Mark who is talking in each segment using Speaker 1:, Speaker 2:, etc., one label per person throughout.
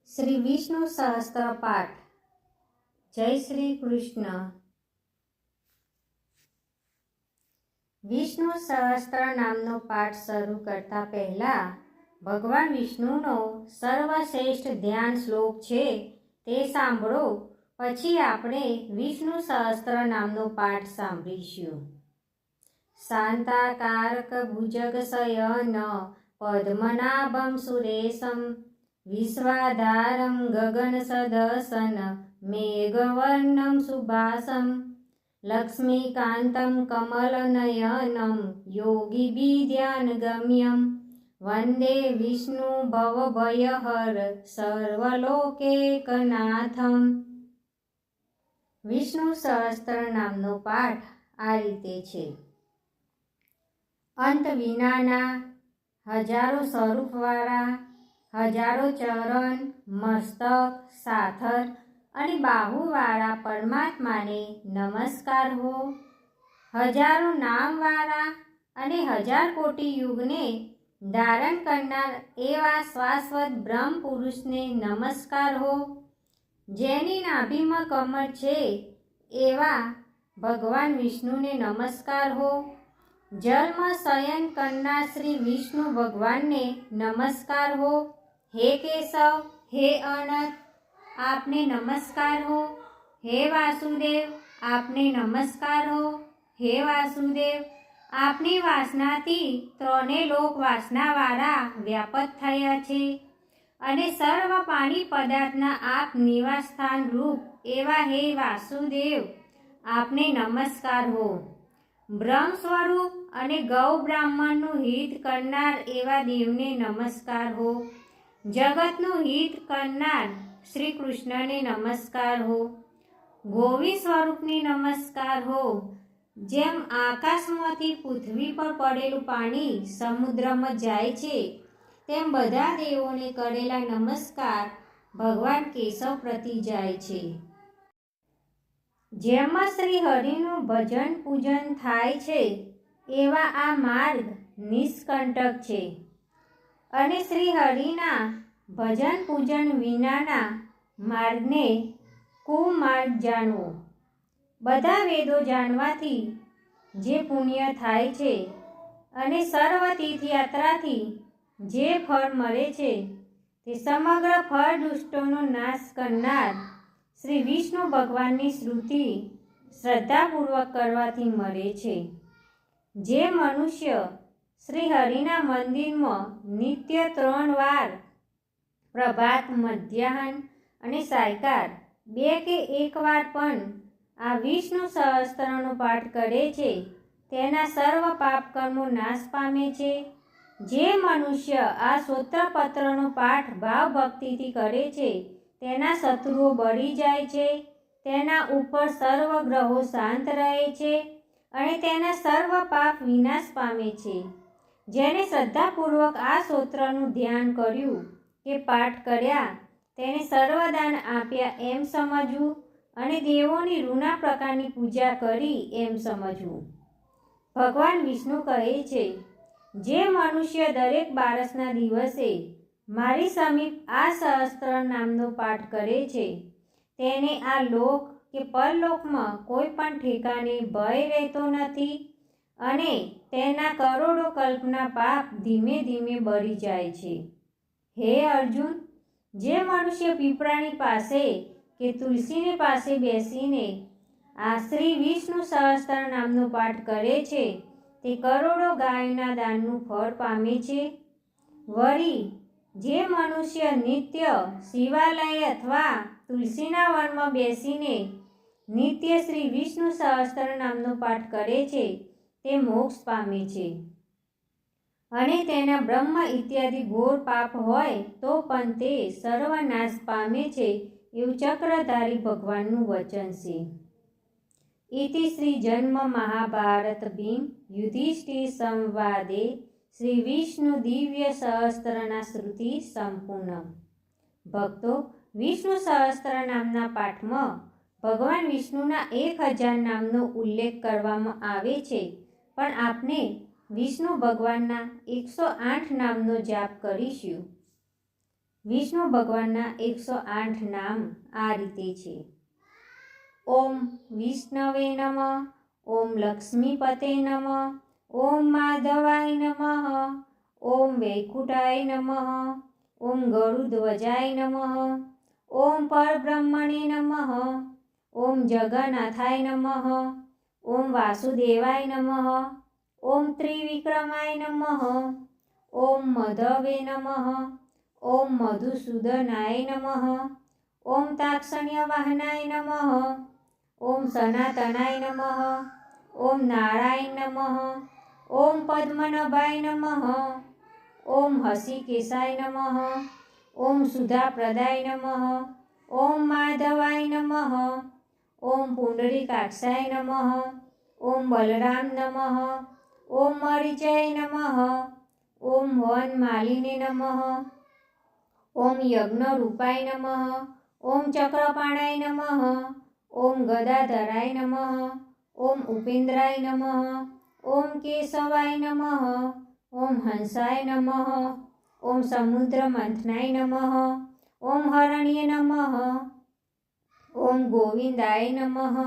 Speaker 1: શ્રી વિષ્ણુ સહસ્ત્ર પાઠ. જય શ્રી કૃષ્ણ. વિષ્ણુ સહસ્ત્ર નામનો પાઠ શરૂ કરતા પહેલા ભગવાન વિષ્ણુનો સર્વશ્રેષ્ઠ ધ્યાન શ્લોક છે તે સાંભળો, પછી આપણે વિષ્ણુ સહસ્ત્ર નામનો પાઠ સાંભળીશું. શાંતાકારક ભુજગ શયન પદ્મનાભમ સુરેશમ વિશ્વાધારમ ગગન સદસન મેઘવર્ણમ સુભાસમ લક્ષ્મીકાંતમ કમલનયનમ યોગીભિધ્યાનગમ્યમ વંદે વિષ્ણુ ભવભયહર સર્વલોકૈકનાથમ. વિષ્ણુ સહસ્ત્ર નામનો પાઠ આ રીતે છે. અંત વિનાના, હજારો સ્વરૂપવાળા, હજારો ચરણ, મસ્તક, સાથર અને બાહુવાળા પરમાત્માને નમસ્કાર હો. હજારો નામવાળા અને હજાર કોટી યુગને ધારણ કરનાર એવા શાશ્વત બ્રહ્મ પુરુષને નમસ્કાર હો. જેની નાભીમાં કમળ છે એવા ભગવાન વિષ્ણુને નમસ્કાર હો. જળમાં શયન કરનાર શ્રી વિષ્ણુ ભગવાનને નમસ્કાર હો. હે કેશવ, હે અનંત, આપને નમસ્કાર હો. હે વાસુદેવ, આપને નમસ્કાર હો. હે વાસુદેવ, આપની વાસનાથી ત્રણેય લોક વાસનાવાળા વ્યાપક થયા છે અને સર્વ પાણી પદાર્થના આપ નિવાસસ્થાન રૂપ એવા હે વાસુદેવ, આપને નમસ્કાર હો. બ્રહ્મ સ્વરૂપ અને ગૌ બ્રાહ્મણનું હિત કરનાર એવા દેવને નમસ્કાર હો. જગતનું હિત કરનાર શ્રી કૃષ્ણને નમસ્કાર હો. ગોવિંદ સ્વરૂપને નમસ્કાર હો. જેમ આકાશમાંથી પૃથ્વી પર પડેલું પાણી સમુદ્રમાં જાય છે તેમ બધા દેવોને કરેલા નમસ્કાર ભગવાન કેશવ પ્રતિ જાય છે. જેમાં શ્રી હરિનું ભજન પૂજન થાય છે એવા આ માર્ગ નિષ્કંટક છે અને શ્રી હરિના ભજન પૂજન વિનાના માર્ગને કુમાર્ગ જાણવો. બધા વેદો જાણવાથી જે પુણ્ય થાય છે અને સર્વ તીર્થયાત્રાથી જે ફળ મળે છે તે સમગ્ર ફળ દુષ્ટોનો નાશ કરનાર શ્રી વિષ્ણુ ભગવાનની સ્તુતિ શ્રદ્ધાપૂર્વક કરવાથી મળે છે. જે મનુષ્ય શ્રી હરિના મંદિરમાં નિત્ય 3 વાર પ્રભાત, મધ્યાહન અને સાયકાર 2 કે 1 વાર પણ આ વિષ્ણુ સહસ્ત્રનો પાઠ કરે છે તેના સર્વ પાપ કર્મો નાશ પામે છે. જે મનુષ્ય આ સ્તોત્રપત્રનો પાઠ ભાવ ભક્તિથી કરે છે તેના શત્રુઓ બળી જાય છે, તેના ઉપર સર્વ ગ્રહો શાંત રહે છે અને તેના સર્વ પાપ વિનાશ પામે છે. જેને શ્રદ્ધાપૂર્વક આ સ્તોત્રનું ધ્યાન કર્યું કે પાઠ કર્યા તેને સર્વદાન આપ્યા એમ સમજવું અને દેવોની રૂના પ્રકારની પૂજા કરી એમ સમજવું. ભગવાન વિષ્ણુ કહે છે, જે મનુષ્ય દરેક બારસના દિવસે મારી સમીપ આ સહસ્ત્ર નામનો પાઠ કરે છે તેને આ લોક કે પરલોકમાં કોઈ પણ ઠેકાણે ભય રહેતો નથી અને તેના કરોડો કલ્પના પાપ ધીમે ધીમે બળી જાય છે. હે અર્જુન, જે મનુષ્ય પીપળાની પાસે કે તુલસીની પાસે બેસીને આ શ્રી વિષ્ણુ સહસ્ત્ર નામનો પાઠ કરે છે તે કરોડો ગાયોના દાનનું ફળ પામે છે. વળી જે મનુષ્ય નિત્ય શિવાલય અથવા તુલસીના વનમાં બેસીને નિત્ય શ્રી વિષ્ણુ સહસ્ત્ર નામનો પાઠ કરે છે તે મોક્ષ પામે છે અને તેના બ્રહ્મ ઇત્યાદિ ઘોર પાપ હોય તો પણ તે સર્વનાશ પામે છે એવું ચક્રધારી ભગવાનનું વચન છે. ઇતિ શ્રી જન્મ મહાભારત ભીમ યુધિષ્ઠિર સંવાદે શ્રી વિષ્ણુ દિવ્ય સહસ્ત્રના શ્રુતિ સંપૂર્ણ. ભક્તો, વિષ્ણુ સહસ્ત્ર નામના પાઠમાં ભગવાન વિષ્ણુના 1000 નામનો ઉલ્લેખ કરવામાં આવે છે, પણ આપણે વિષ્ણુ ભગવાનના 108 નામનો જાપ કરીશું. વિષ્ણુ ભગવાનના 108 નામ આ રીતે છે: ઓમ વિષ્ણવે નમઃ, ઓમ લક્ષ્મીપતે નમઃ, ઓમ માધવાય નમઃ, ઓમ વૈકુંઠાય નમઃ, ઓમ ગરુડધ્વજાય નમઃ, ઓમ પરબ્રહ્મણે નમઃ, ઓમ જગન્નાથાય નમઃ, ઓમ વાસુદેવાય નમઃ, ઓમ ત્રિવિક્રમાય નમઃ, ઓમ મધવે નમઃ, ઓમ મધુસૂદનાય નમઃ, ઓમ તાક્ષણ્યવાહનાય નમઃ, ઓમ સનાતનાય નમઃ, ઓમ નારાયણ નમઃ, ઓમ પદ્મનાભાય નમઃ, ઓમ હસિકેશાય નમઃ, ઓમ સુધાપ્રદાય નમઃ, ઓમ માધવાય નમઃ, ઓમ પુંડરીકાક્ષાય નમઃ, ઓમ બલરામ નમઃ, ઓમ મરીચાય નમઃ, ઓમ વનમાલિને નમઃ, ઓમ યજ્ઞરૂપાય નમઃ, ઓમ ચક્રપાણાય નમઃ, ઓમ ગદાધરાય નમઃ, ઓમ ઉપેન્દ્રાય નમઃ, ઓમ કેશવાય નમઃ, ઓમ હંસાય નમઃ, ઓમ સમુદ્રમંથનાય નમઃ, ઓમ હરણ્ય નમઃ, ઓમ ગોવિંદાય નમઃ,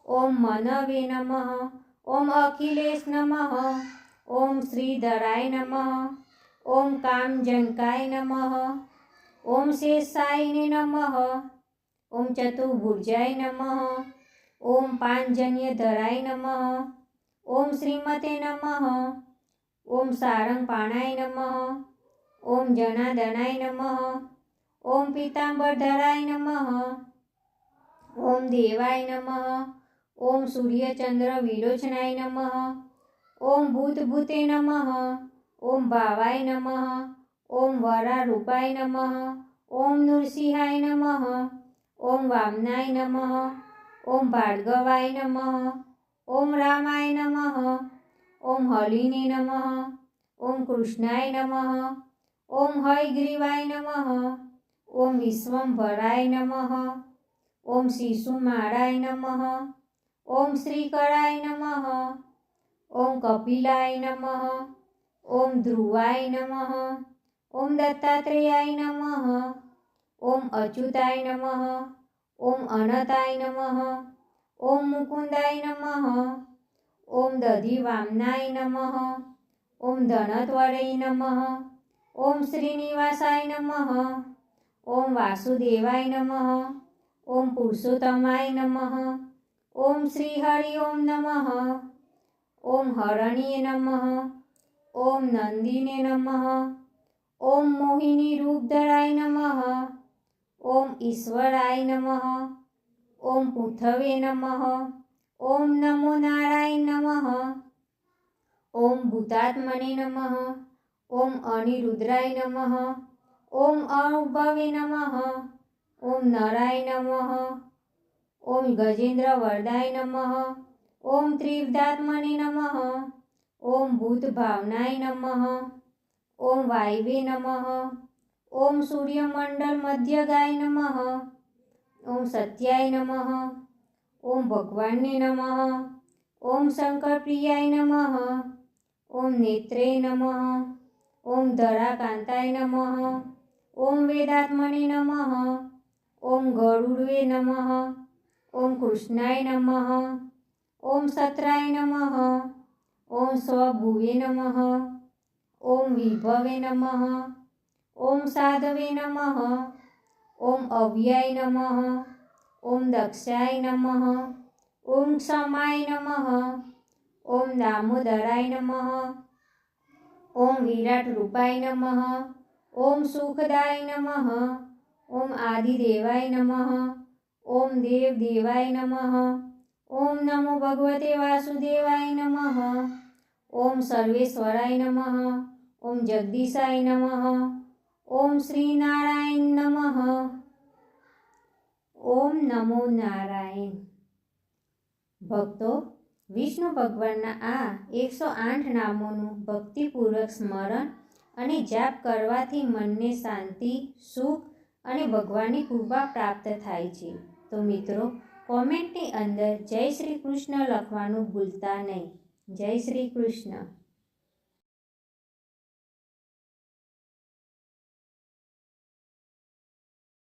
Speaker 1: ઓમ મનવે નમઃ, ઓમ અખિલેશ નમઃ, ઓમ શ્રીધરાય નમઃ, ઓમ કામજનકાય નમઃ, ઓમ શેષાયને નમઃ, ઓમ ચતુર્ભુજાય નમઃ, ઓમ પાંજન્યધરાય નમઃ, ઓમ શ્રીમતે નમઃ, ઓમ સારંગપાણાય નમઃ, ઓમ જનાર્દનાય નમઃ, ઓમ પીતાંબરધરાય નમઃ, ઓમ દેવાય નમઃ, ઓમ સૂર્યચંદ્ર વિલોચનાય નમઃ, ઓમ ભૂતભૂતે નમઃ, ઓમ ભાવાય નમઃ, ઓમ વરારૂપાય નમઃ, ઓમ નૃસિંહાય નમઃ, ઓમ વામનાય નમઃ, ઓમ ભાર્ગવાય નમઃ, ઓમ રામાય નમઃ, ઓમ હલિને નમઃ, ઓમ કૃષ્ણાય નમઃ, ઓમ હયગ્રીવાય નમઃ, ઓમ વિશ્વંભરાય નમઃ, ઓમ શિશુમાળાય નમઃ, ઓમ શ્રીકરાય નમઃ, ઓમ કપિલાય નમઃ, ઓમ ધ્રુવાય નમઃ, ઓમ દત્તાત્રેયાય નમઃ, ઓમ અચ્યુતાય નમઃ, ઓમ અનતાય નમઃ, ઓમ મુકુંદાય નમઃ, ઓમ દધિવામનાય નમઃ, ઓમ ધનત્વરે નમઃ, ઓમ શ્રીનિવાસાય નમઃ, ઓમ વાસુદેવાય નમઃ, ઓમ પુરુષોત્તમાય નમઃ, ઓમ શ્રીહરિ ઓમ નમઃ, ઓમ હરણ્યે નમઃ, ઓમ નંદિને નમઃ, ઓમ મોહિની રૂપધરાય નમઃ, ઓમ ઈશ્વરાય નમઃ, ઓમ પૃથવે નમઃ, ઓમ નમો નારાયણ નમઃ, ઓમ ભૂતાત્મને નમઃ, ઓમ અનિરુદ્રાય નમઃ, ઓમ અણુભવે નમઃ, ઓમ નરાય નમઃ, ઓમ ગજેન્દ્રવરદાય નમઃ, ઓમ ત્રિવિધાત્મને નમઃ, ઓમ ભૂતભાવનાય નમઃ, ઓમ વાયવે નમઃ, ઓમ સૂર્યમંડળ મધ્યગાય નમઃ, ઓમ સત્યાય નમઃ, ઓમ ભગવાનને નમઃ, ઓમ શંકરપ્રિયાય નમઃ, ઓમ નેત્રે નમઃ, ઓમ ધરાકાંતાય નમઃ, ઓમ વેદાત્મને નમઃ, ઓમ ગરુડવે નમઃ, ઓમ કૃષ્ણાય નમઃ, ઓમ સત્રાય નમઃ, ઓમ સ્વભુવે નમઃ, ઓમ વિભવે નમઃ, ઓમ સાધવે નમઃ, ઓમ અવ્યાય નમઃ, ઓમ દક્ષાય નમઃ, ઓમ ક્ષમાય નમઃ, ઓમ દામોદરાય નમઃ, ઓમ વિરાટ રૂપાય નમઃ, ઓમ સુખદાય નમઃ, ઓમ આદિદેવાય નમઃ, ઓમ દેવદેવાય નમઃ, ઓમ નમો ભગવતે વાસુદેવાય નમઃ, ઓમ સર્વેશ્વરાય નમઃ, ઓમ જગદીશાય નમઃ, ઓમ શ્રીનારાયણ નમઃ. ઓમ નમો નારાયણ. ભક્તો, વિષ્ણુ ભગવાનના આ 108 નામોનું ભક્તિપૂર્વક સ્મરણ અને જાપ કરવાથી મનને શાંતિ, સુખ અને ભગવાનની કૃપા પ્રાપ્ત થાય છે. તો મિત્રો, કોમેન્ટની અંદર જય શ્રી કૃષ્ણ લખવાનું ભૂલતા નહીં. જય શ્રી કૃષ્ણ.